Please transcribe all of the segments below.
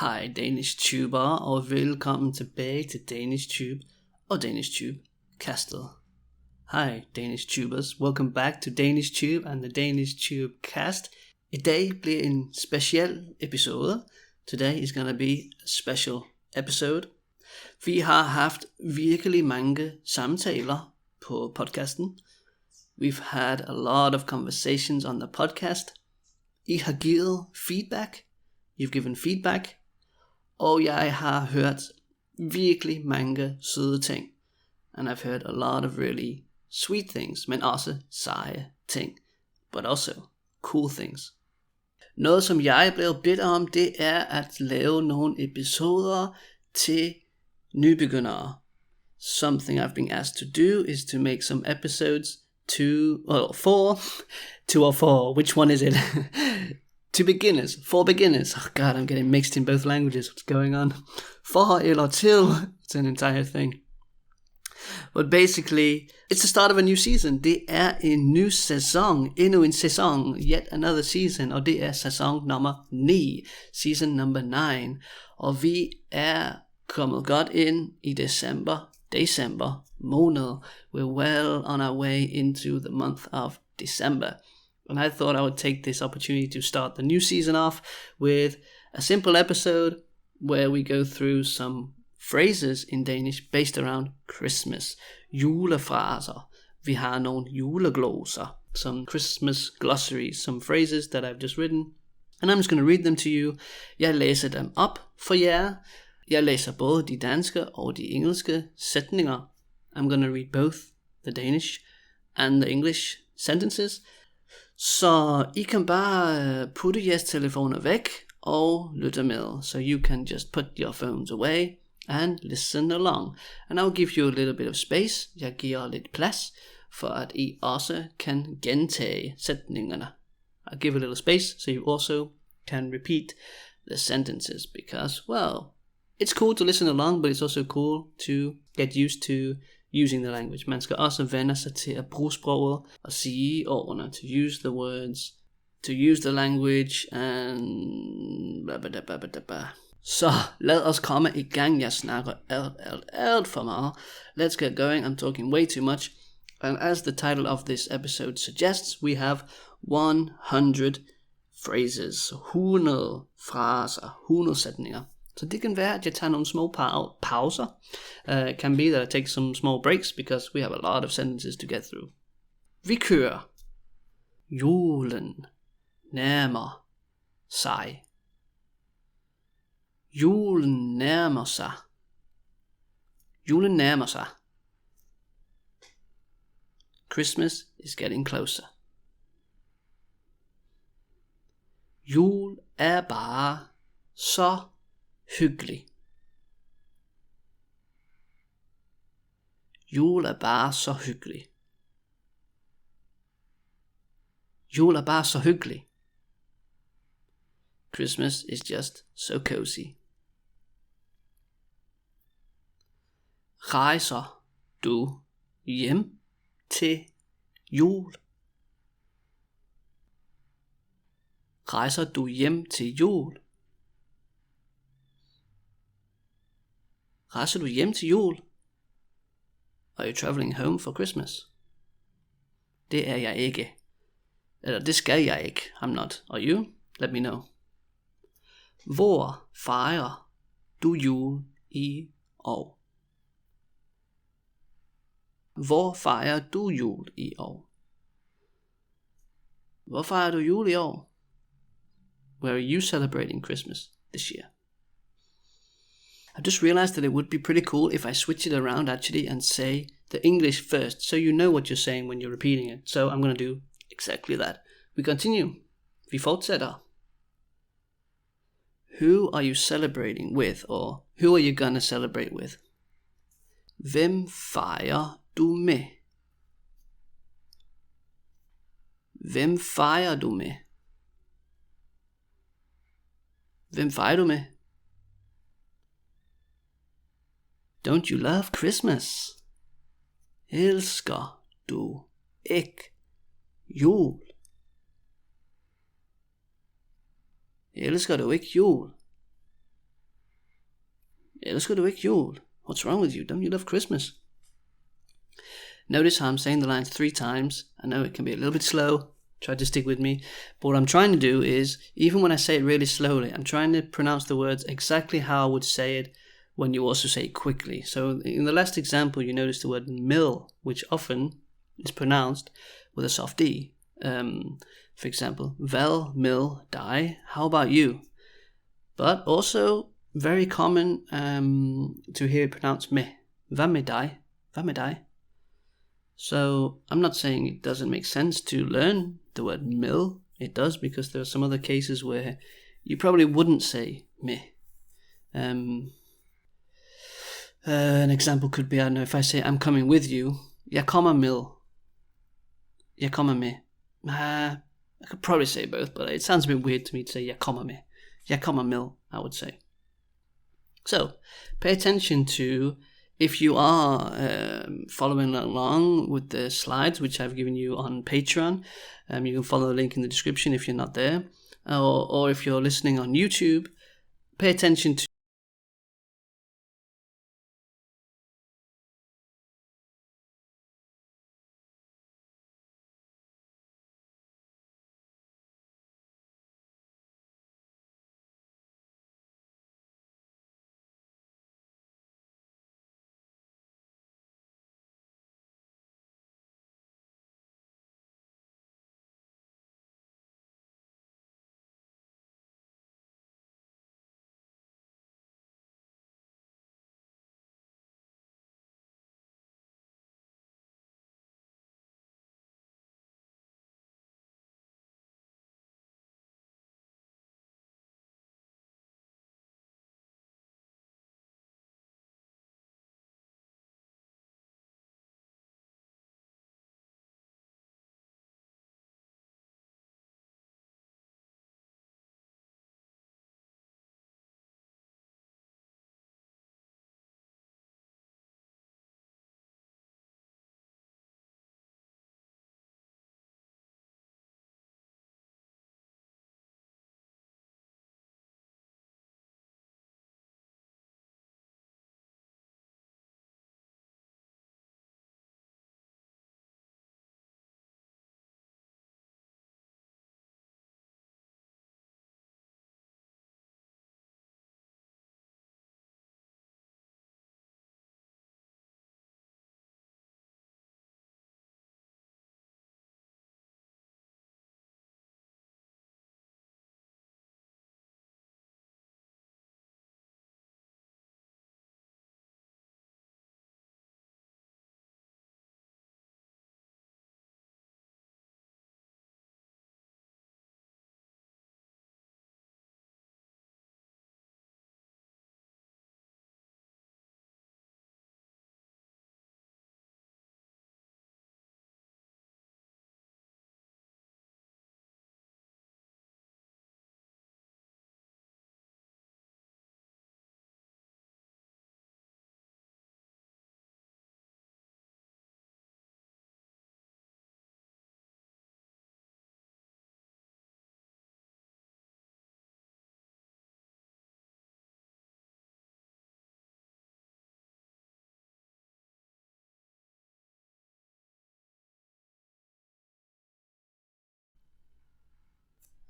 Hej DanishTuber, og velkommen tilbage til DanishTube og DanishTube kastet. Hi DanishTubers, welcome back to DanishTube and the DanishTube cast. I dag bliver en speciel episode. Today is gonna be a special episode. Vi har haft virkelig mange samtaler på podcasten. We've had a lot of conversations on the podcast. I har givet feedback. You've given feedback. Og jeg har hørt virkelig mange søde ting. And I've heard a lot of really sweet things, men også seje ting. But also cool things. Noget som jeg blev bedt om, det er at lave nogle episoder til nybegyndere. Something I've been asked to do is to make some episodes two or four, which one is it? For beginners. Oh god, I'm getting mixed in both languages. What's going on? For eller til. It's an entire thing. But basically, it's the start of a new season. Det er en ny sæson. Endnu en sæson. Yet another season. Og det er sæson nummer 9. Season number 9. Og vi er kommet godt ind i december måned. We're well on our way into the month of December. And I thought I would take this opportunity to start the new season off with a simple episode where we go through some phrases in Danish based around Christmas. Julefraser. Vi har nogle julegloser. Some Christmas glossaries. Some phrases that I've just written. And I'm just going to read them to you. Jeg læser dem op for jer. Jeg læser både de danske og de engelske sætninger. I'm going to read both the Danish and the English sentences. Så I kan bare putte jeres telefoner væk og lytte med. So you can just put your phones away and listen along. And I'll give you a little bit of space. Jeg giver lidt plads, for at I også kan gentage sætningerne. I'll give a little space, so you also can repeat the sentences. Because, well, it's cool to listen along, but it's also cool to get used to using the language. Man skal også vende sig til at bruge sproget og sige ordene, to use the words, to use the language, and Så lad os komme i gang. Jeg snakker alt for meget. Let's get going. I'm talking way too much. And as the title of this episode suggests, we have 100 phrases. 100 fraser, 100 sætninger. Så det kan være, at jeg tager nogle små pauser. It can be that I take some small breaks, because we have a lot of sentences to get through. Vi kører. Julen nærmer sig. Julen nærmer sig. Julen nærmer sig. Christmas is getting closer. Jul er bare så hyggelig. Jul er bare så hyggelig. Jul er bare så hyggelig. Christmas is just so cozy. Rejser du hjem til jul? Rejser du hjem til jul? Rejser du hjem til jul? Are you traveling home for Christmas? Det er jeg ikke. Eller det skal jeg ikke. I'm not. Are you? Let me know. Hvor fejrer du jul i år? Hvor fejrer du jul i år? Hvor fejrer du jul i år? Where are you celebrating Christmas this year? I just realized that it would be pretty cool if I switch it around actually and say the English first, so you know what you're saying when you're repeating it. So I'm going to do exactly that. We continue. Vi fortsætter. Who are you celebrating with, or who are you gonna celebrate with? Hvem fejrer du med? Hvem fejrer du med? Hvem fejrer du med? Don't you love Christmas? Elsker du ikke jul? Elsker du ikke jul? Elsker du ikke jul? What's wrong with you? Don't you love Christmas? Notice how I'm saying the lines 3 times. I know it can be a little bit slow. Try to stick with me. But what I'm trying to do is, even when I say it really slowly, I'm trying to pronounce the words exactly how I would say it when you also say it quickly. So in the last example, you notice the word mill, which often is pronounced with a soft D. For example, vel, mill, die. How about you? But also very common to hear it pronounced me. Hvad med dig? Hvad med dig? So I'm not saying it doesn't make sense to learn the word mill. It does, because there are some other cases where you probably wouldn't say me. An example could be, I don't know, if I say I'm coming with you, jeg kommer med. Jeg kommer med. I could probably say both, but it sounds a bit weird to me to say jeg kommer med. Jeg kommer med, I would say. So, pay attention to, if you are following along with the slides, which I've given you on Patreon, you can follow the link in the description if you're not there, or if you're listening on YouTube, pay attention to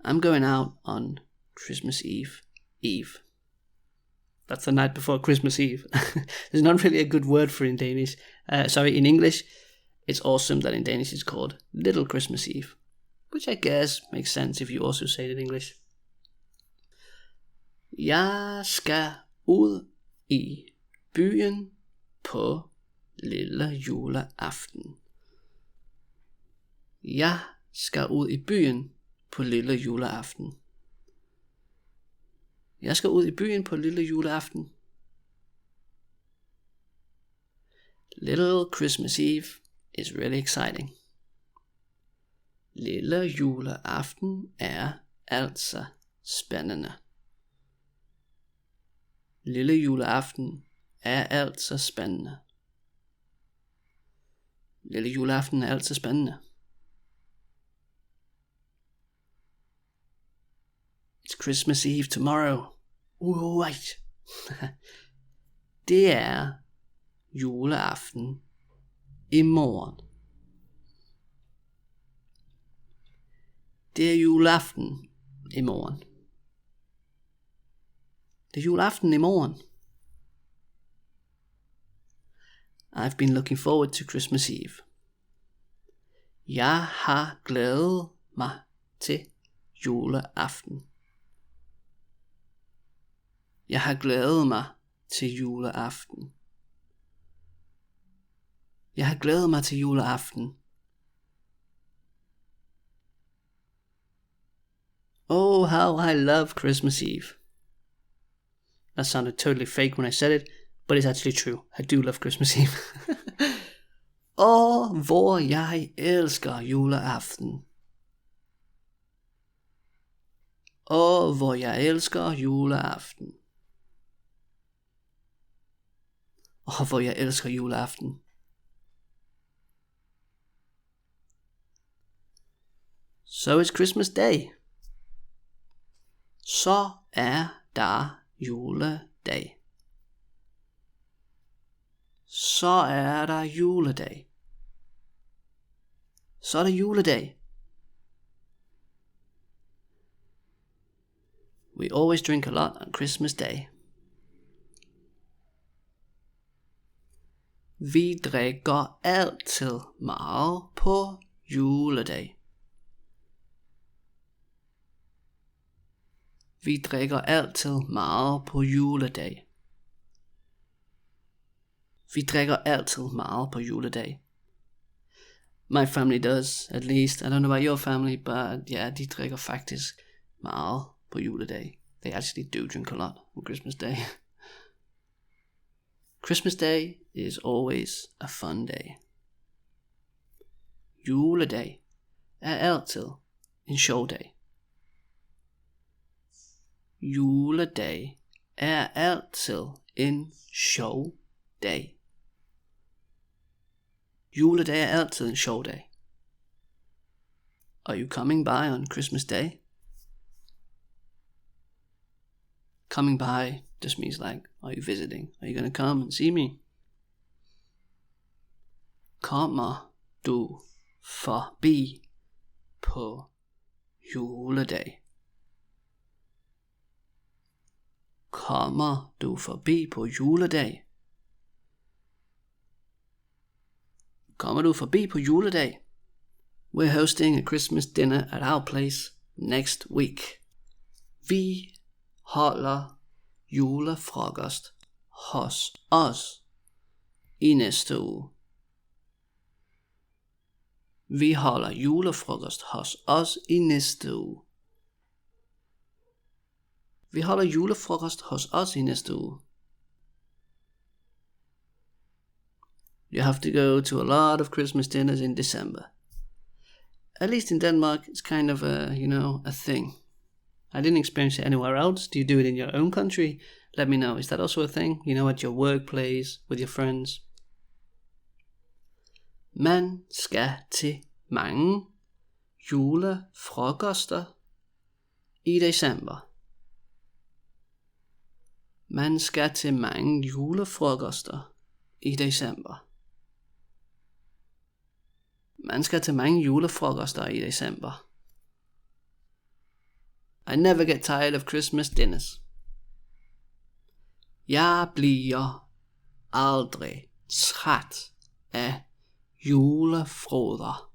I'm going out on Christmas Eve. That's the night before Christmas Eve. There's not really a good word for it in Danish. In English, it's awesome that in Danish it's called Little Christmas Eve, which I guess makes sense if you also say it in English. Jeg skal ud i byen på lille juleaften. Jeg skal ud i byen på lille juleaften. Jeg skal ud i byen på lille juleaften. Little Christmas Eve is really exciting. Lille juleaften er altså spændende. Lille juleaften er altså spændende. Lille juleaften er altså spændende. It's Christmas Eve tomorrow. Ooh, wait. Det er juleaften i morgen. Det er juleaften i morgen. Det er juleaften i morgen. I've been looking forward to Christmas Eve. Jeg har glædet mig til juleaften. Jeg har glædet mig til juleaften. Jeg har glædet mig til juleaften. Oh, how I love Christmas Eve. That sounded totally fake when I said it, but it's actually true. I do love Christmas Eve. Hvor jeg elsker juleaften. Hvor jeg elsker juleaften. Hvor jeg elsker juleaften. So it's Christmas Day. Så er der juledag. Så er der juledag. Så er der juledag. We always drink a lot on Christmas Day. Vi drikker altid meget på juledag. Vi drikker altid meget på juledag. Vi drikker altid meget på juledag. My family does, at least. I don't know about your family, but yeah, de drikker faktisk meget på juledag. They actually do drink a lot on Christmas Day. Christmas Day is always a fun day. Juledag er altid en sjov dag. Juledag er altid en sjov dag. Juledag er altid en sjov dag. Are you coming by on Christmas Day? Coming by just means like, are you visiting? Are you going to come and see me? Kommer du forbi på juledag? Kommer du forbi på juledag? Kommer du forbi på juledag? We're hosting a Christmas dinner at our place next week. Vi holder julefrokost hos os i næste uge. Vi holder julefrokost hos os i næste uge. Vi holder julefrokost hos os i næste uge. You have to go to a lot of Christmas dinners in December. At least in Denmark, it's kind of a thing. I didn't experience it anywhere else. Do you do it in your own country? Let me know. Is that also a thing? At your workplace, with your friends? Man skal til mange julefrokoster i december. Man skal til mange julefrokoster i december. Man skal til mange julefrokoster i december. I never get tired of Christmas dinners. Jeg bliver aldrig træt af julefroder.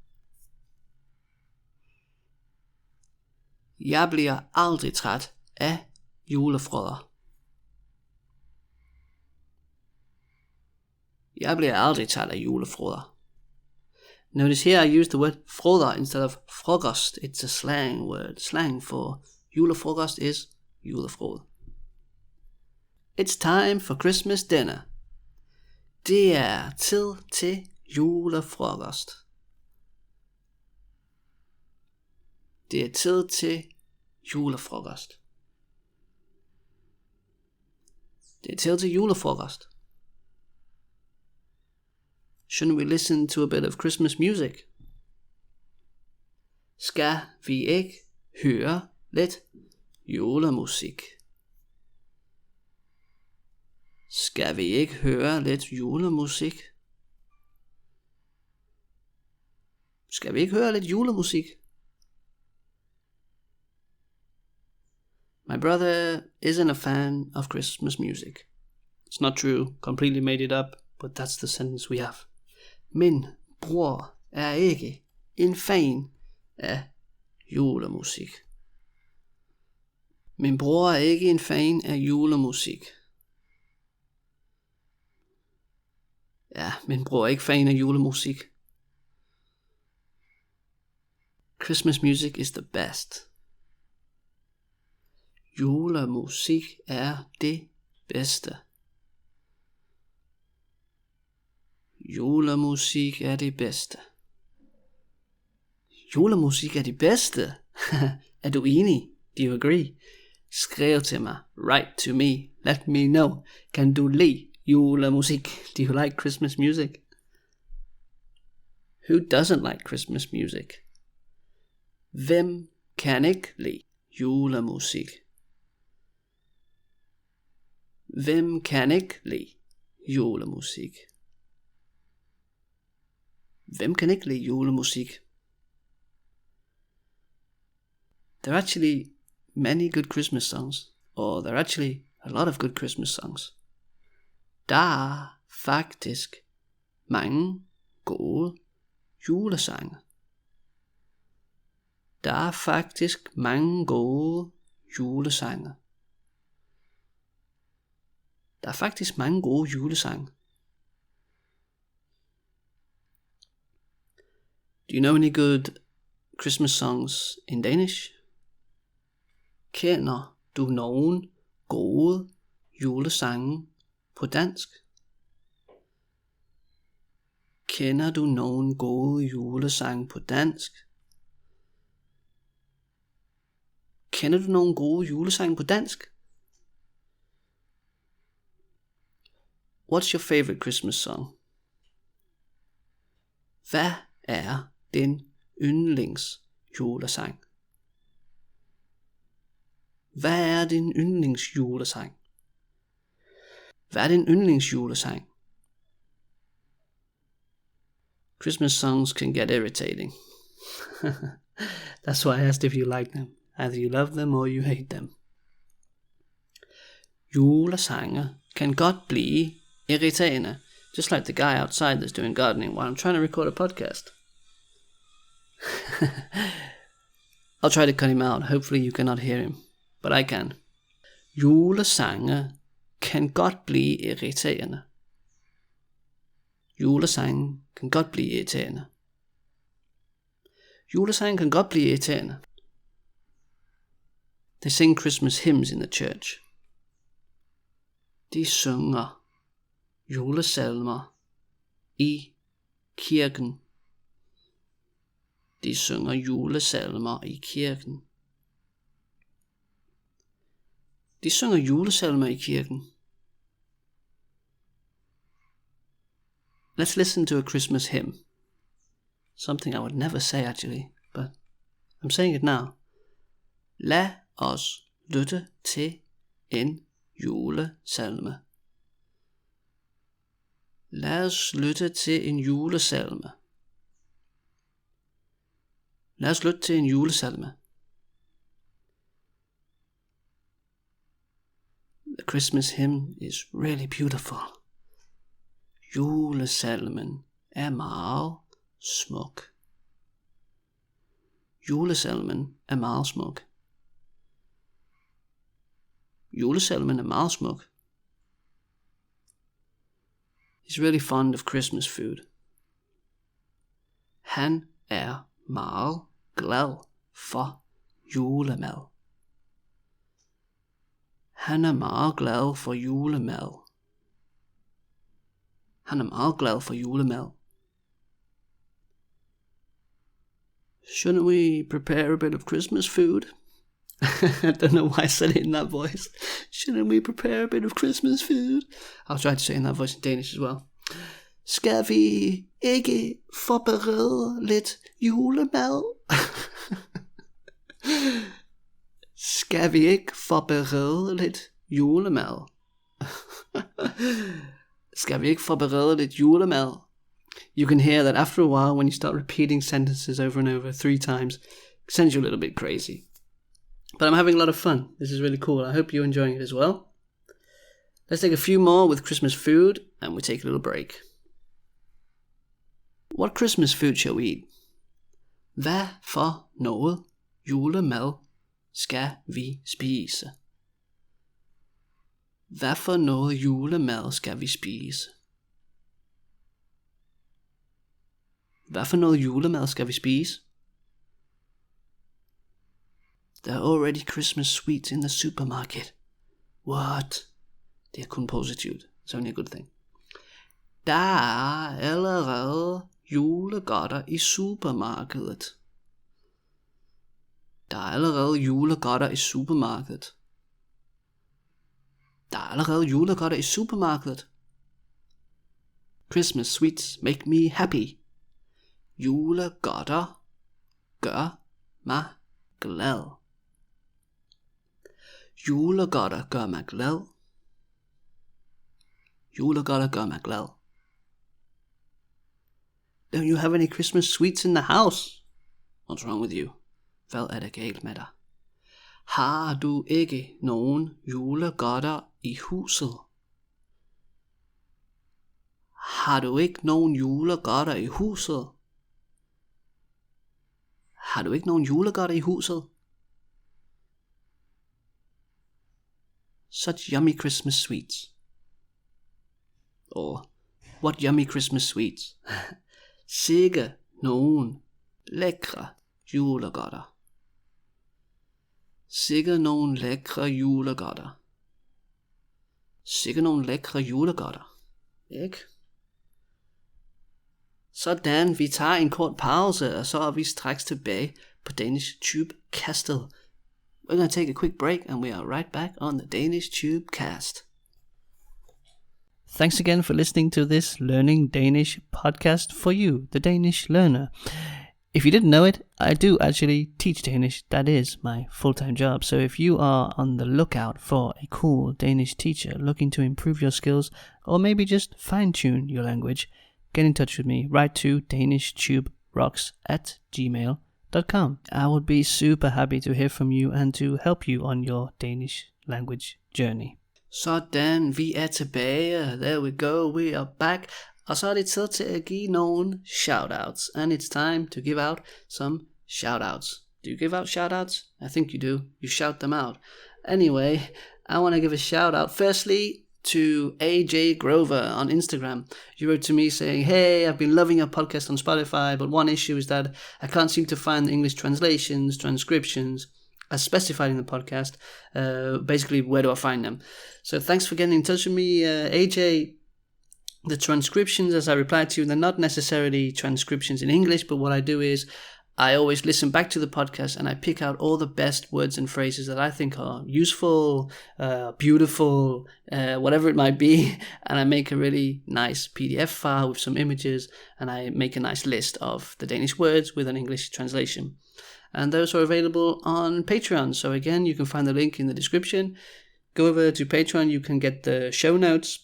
Jeg bliver aldrig træt af julefroder. Jeg bliver aldrig træt af julefroder. Notice here I use the word froder instead of frokost. It's a slang word. Slang for julefrokost is julefrod. It's time for Christmas dinner. Det er tid til julefrokost. Det er tid til julefrokost. Det er tid til julefrokost. Shouldn't we listen to a bit of Christmas music? Skal vi ikke høre lidt julemusik? Skal vi ikke høre lidt julemusik? Skal vi ikke høre lidt julemusik? My brother isn't a fan of Christmas music. It's not true, completely made it up, but that's the sentence we have. Min bror er ikke en fan af julemusik. Min bror er ikke en fan af julemusik. Ja, min bror er ikke fan af julemusik. Christmas music is the best. Julemusik er det bedste. Julemusik er det bedste. Julemusik er det bedste. Er du enig? Do you agree? Skriv til mig. Write to me. Let me know. Kan du lide julemusik? Do you like Christmas music? Who doesn't like Christmas music? Hvem kan ikke lide julemusik? Hvem kan ikke lide julemusik? Hvem kan ikke lide julemusik? There are actually many good Christmas songs, or there are actually a lot of good Christmas songs. Der er faktisk mange gode julesange. Der er faktisk mange gode julesange. Der er faktisk mange gode julesange. Do you know any good Christmas songs in Danish? Kender du nogen gode julesange på dansk? Kender du nogen gode julesange på dansk? Kender du nogen gode julesange på dansk? What's your favorite Christmas song? Hvad er din yndlings julesang? Hvad er din yndlings julesang? Hvad er din yndlings julesang? Christmas songs can get irritating. That's why I asked if you like them. Either you love them or you hate them. Julesange kan godt blive irriterende. Just like the guy outside that's doing gardening while I'm trying to record a podcast. I'll try to cut him out. Hopefully you cannot hear him. But I can. Julesange kan godt blive irriterende. Julesange kan godt blive irriterende. Julesange kan godt blive irriterende. They sing Christmas hymns in the church. De synger julesalmer i kirken. De synger julesalmer i kirken. De synger julesalmer i kirken. Let's listen to a Christmas hymn. Something I would never say actually, but I'm saying it now. Lad os lytte til en julesalme. Lad os lytte til en julesalme. Lad os lytte til en julesalme. The Christmas hymn is really beautiful. Julesalmen er meget smuk. Julesalmen er meget smuk. Julesalmen er meget smuk. He's really fond of Christmas food. Han er meget glad for julemad. Han er meget glad for julemad. Han er meget glad for julemad. Shouldn't we prepare a bit of Christmas food? I don't know why I said it in that voice. Shouldn't we prepare a bit of Christmas food? I'll try to say it in that voice in Danish as well. Skal vi ikke forberede lidt julemad? Skal vi ikke forberede lidt julemad? Skal vi ikke forberede lidt julemad? You can hear that after a while, when you start repeating sentences over and over 3 times, it sends you a little bit crazy. But I'm having a lot of fun. This is really cool. I hope you're enjoying it as well. Let's take a few more with Christmas food, and we take a little break. What Christmas food shall we eat? Hvad for noget julemad skal vi spise? Hvad for noget julemad skal vi spise? Hvad for noget julemad skal vi spise? There are already Christmas sweets in the supermarket. What? Det er kun positivt. It's only a good thing. Der er allerede julegodter i supermarkedet. Der er allerede julegodter i supermarkedet. Der er allerede julegodter i supermarkedet. Christmas sweets make me happy. Julegodter gør mig glad. Julegodter gør mig glad. Julegodter gør mig glad. Don't you have any Christmas sweets in the house? What's wrong with you? Hvad er der galt med dig? Har du ikke nogen julegodter i huset? Har du ikke nogen julegodter i huset? Har du ikke nogen julegodter i huset? Such yummy Christmas sweets. Or, what yummy Christmas sweets. Sikke nogen lækre julegodter. Sikke nogen lækre julegodter. Sikke nogen lækre julegodter. Ikke? Sådan, vi tager en kort pause, og så er vi straks tilbage på DanishTube castet. We're going to take a quick break, and we are right back on the DanishTube cast. Thanks again for listening to this Learning Danish podcast for you, the Danish learner. If you didn't know it, I do actually teach Danish. That is my full-time job. So if you are on the lookout for a cool Danish teacher looking to improve your skills, or maybe just fine-tune your language, get in touch with me. Write to danishtuberocks@gmail.com. I would be super happy to hear from you and to help you on your Danish language journey. Sådan, vi er tilbage. There we go, we are back. Og så er det tid til at give nogle shoutouts. And it's time to give out some shoutouts. Do you give out shoutouts? I think you do. You shout them out. Anyway, I want to give a shoutout firstly to AJ Grover on Instagram. You wrote to me saying, hey, I've been loving your podcast on Spotify, but one issue is that I can't seem to find the English translations, transcriptions, as specified in the podcast. Basically, where do I find them? So thanks for getting in touch with me, AJ. The transcriptions, as I replied to you, they're not necessarily transcriptions in English, but what I do is I always listen back to the podcast and I pick out all the best words and phrases that I think are useful, beautiful, whatever it might be, and I make a really nice PDF file with some images, and I make a nice list of the Danish words with an English translation. And those are available on Patreon. So again, you can find the link in the description. Go over to Patreon, you can get the show notes,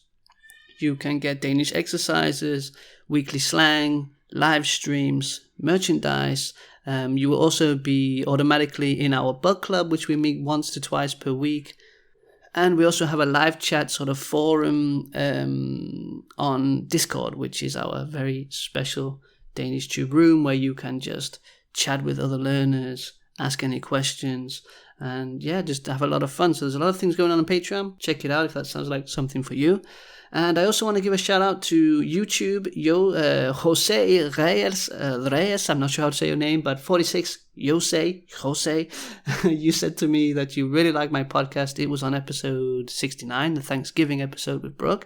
you can get Danish exercises, weekly slang, live streams, merchandise. You will also be automatically in our book club, which we meet once to twice per week. And we also have a live chat sort of forum on Discord, which is our very special DanishTube room where you can just chat with other learners, ask any questions, and yeah, just have a lot of fun. So there's a lot of things going on Patreon. Check it out if that sounds like something for you. And I also want to give a shout out to YouTube, Jose Reyes, I'm not sure how to say your name, but 46, Jose, you said to me that you really like my podcast. It was on episode 69, the Thanksgiving episode with Brooke.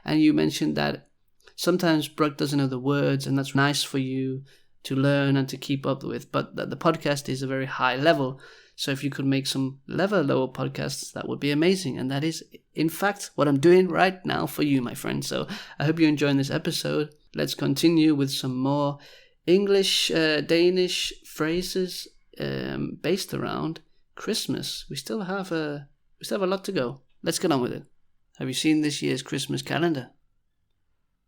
And you mentioned that sometimes Brooke doesn't know the words, and that's nice for you to learn and to keep up with, but that the podcast is a very high level. So if you could make some lower podcasts, that would be amazing. And that is, in fact, what I'm doing right now for you, my friend. So I hope you're enjoying this episode. Let's continue with some more English, Danish phrases based around Christmas. We still have a lot to go. Let's get on with it. Have you seen this year's Christmas calendar?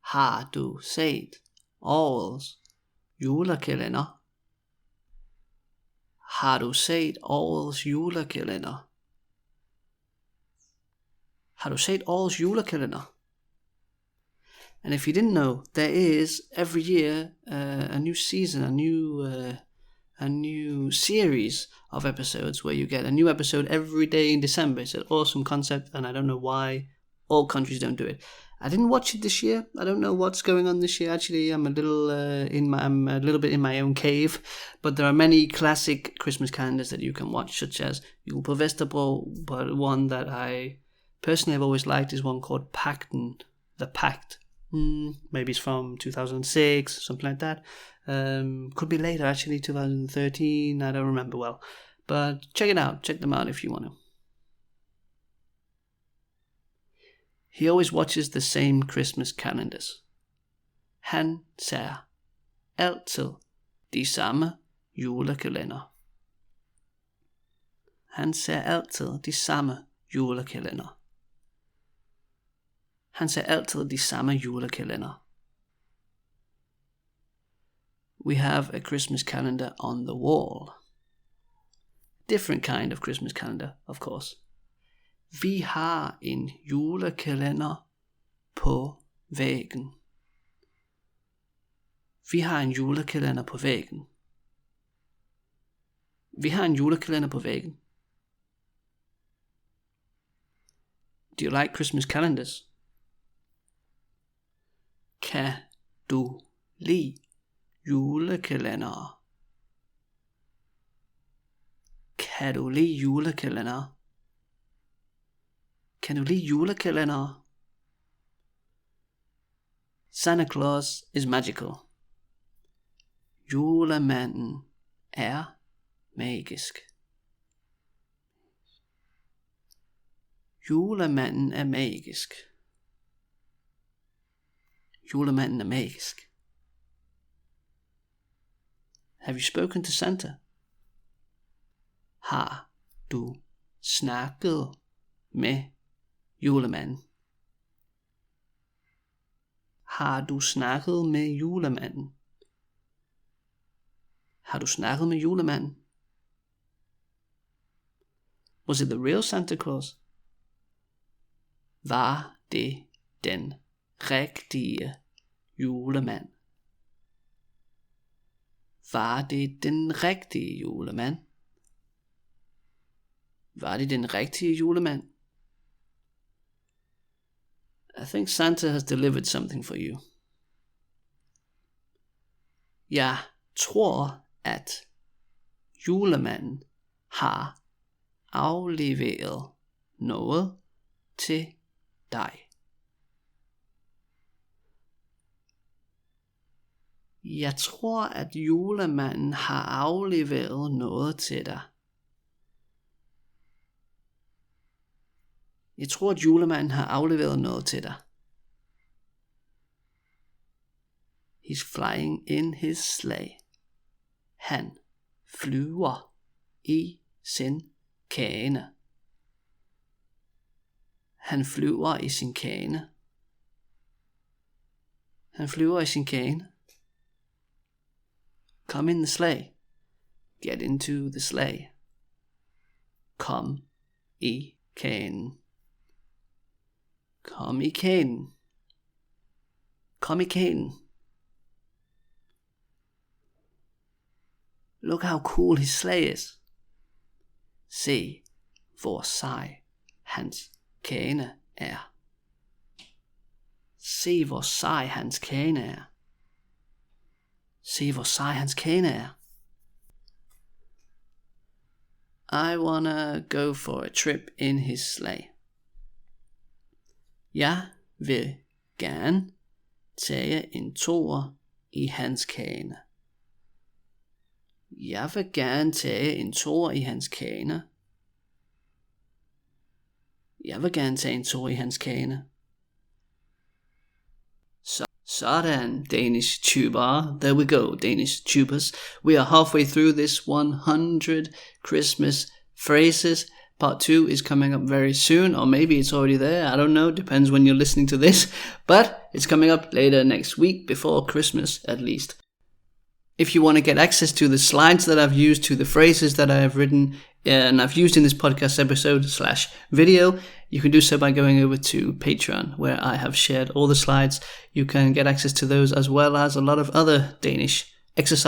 Har du set årets julekalender? Har du set årets julekalender? Har du set årets julekalender? And if you didn't know, there is every year a new season, a new series of episodes where you get a new episode every day in December. It's an awesome concept, and I don't know why all countries don't do it. I didn't watch it this year. I don't know what's going on this year. Actually, I'm a little bit in my own cave. But there are many classic Christmas calendars that you can watch, such as Jul på Vesterbro. But one that I personally have always liked is one called Pagten, The Pact. Maybe it's from 2006, something like that. Could be later, actually, 2013. I don't remember well. But check it out. Check them out if you want to. He always watches the same Christmas calendars. Han ser altid de samme julekalender. Han ser altid de samme julekalender. Han ser altid de samme julekalender. We have a Christmas calendar on the wall. Different kind of Christmas calendar, of course. Vi har en julekalender på væggen. Vi har en julekalender på væggen. Vi har en julekalender på væggen. Do you like Christmas calendars? Kan du lide julekalendere? Kan du lide julekalendere? Kan du lide julekalendere? Santa Claus is magical. Julemanden er magisk. Julemanden er magisk. Julemanden er magisk. Have you spoken to Santa? Har du snakket med julemanden? Har du snakket med julemanden? Har du snakket med julemanden? Was it the real Santa Claus? Var det den rigtige julemand? Var det den rigtige julemand? Var det den rigtige julemand? I think Santa has delivered something for you. Jeg tror, at julemanden har afleveret noget til dig. Jeg tror, at julemanden har afleveret noget til dig. Jeg tror, at julemanden har afleveret noget til dig. He's flying in his sleigh. Han flyver i sin kane. Han flyver i sin kane. Han flyver i sin kane. Come in the sleigh. Get into the sleigh. Kom i kanen. Kom i kanen. Kom i kanen. Look how cool his sleigh is. Se, hvor sej hans kane er. Se, hvor sej hans kane er. Se, hvor sej hans kane er. I wanna go for a trip in his sleigh. Jeg vil gerne tage en tur i hans kane. Jeg vil gerne tage en tur i hans kane. Jeg vil gerne tage en tur i hans kane. Sådan, Danish tuber. There we go, Danish tubers. We are halfway through this 100 Christmas phrases. Part 2 is coming up very soon, or maybe it's already there. I don't know. Depends when you're listening to this. But it's coming up later next week, before Christmas at least. If you want to get access to the slides that I've used, to the phrases that I have written and I've used in this podcast episode / video, you can do so by going over to Patreon, where I have shared all the slides. You can get access to those as well as a lot of other Danish exercises